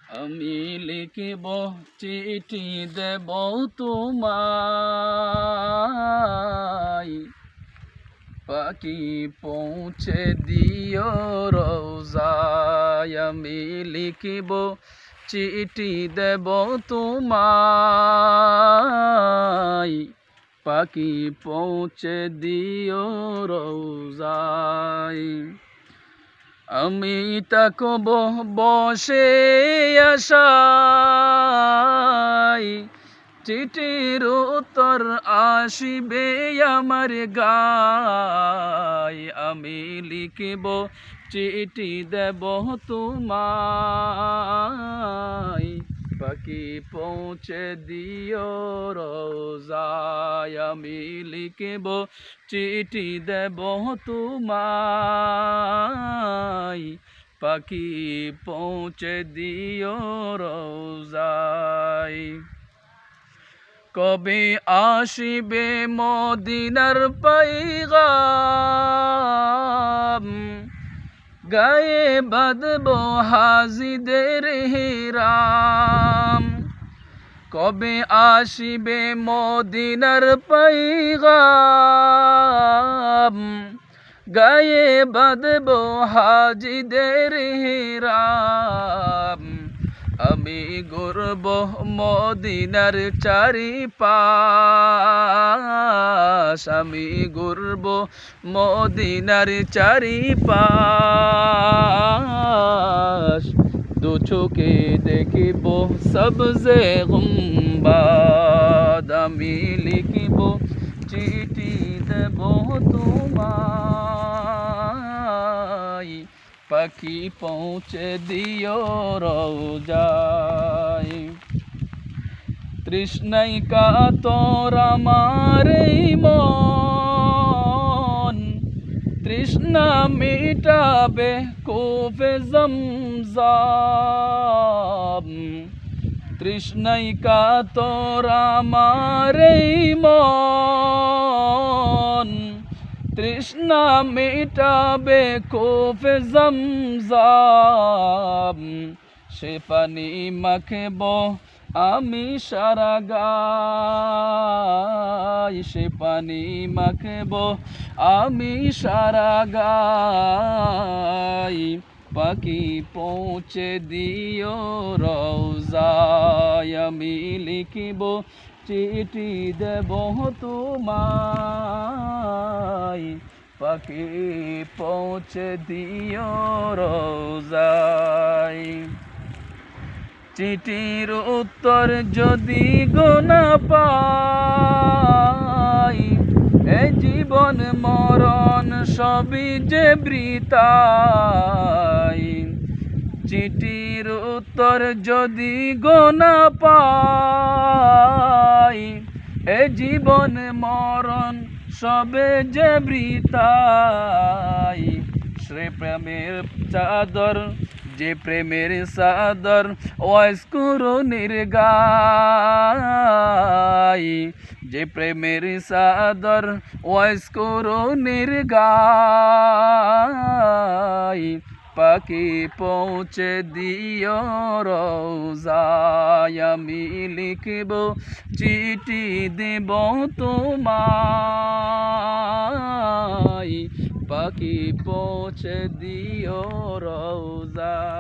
আমি লিখিব চিঠি দেব তোমায়, পাখি পৌঁছে দিও রোজায়। আমি লিখিব চিঠি দেব তোমায়, পাখি পৌঁছে দিও রোজায়। আমি তাকব বসে আশায়, চিঠির উত্তর আসিবে আমার গায়। আমি লিখিব চিঠি দেব তোমায়, পাখি পৌঁছে দিও রোজায়। আমি লিখিব চিঠি দেব তোমায়, পাখি পৌঁছে দিও রোজায়। কবে আসিবে মদিনার পয়গাম, গায়ে বাঁধব হাজিদের হিরাম। কবে আসিবে মদিনার পয়গাম, গায়ে বাঁধব হাজিদের হিরাম। আমি ঘুরব মদিনার চারিপাশ, আমি ঘুরব মদিনার চারিপাশ। দু চোখে দেখিব সবজে গুম্বাদ। আমি লিখিব চিঠি দেব তোমায়, পাখি পৌঁছে দিও রোজায়। তৃষ্ণায় কাতর আমার এই মন, তৃষ্ণা মিটাবে কোফে জমজম। তৃষ্ণায় কাতর আমার এই মন, তৃষ্ণা মিটাবে কোফে জমজম। সে পানি মাখব আমি সারা গায়, সে পানি মাখব আমি সারা গায়। পাখি পৌঁছে দিও রোজায়। আমি লিখিব চিঠি দেব তোমায়, পাখি পৌঁছে দিও রোজায়। চিঠির উত্তর যদি গো না পাই, এ জীবন মরণ সবই যে বৃথাই। চিঠির উত্তর যদি গো না পাই, এ জীবন মরণ সবে যে বৃথাই। সে প্রেমের চাদর, যে প্রেমের চাদর ওয়াইস কুরুনির গায়, যে প্রেমের চাদর ওয়াইস কুরুনির গায়। পাখি পৌঁছে দিও রোজায়। আমি লিখিব চিঠি দেব তোমায়, পাখি পৌঁছে দিও রোজায়।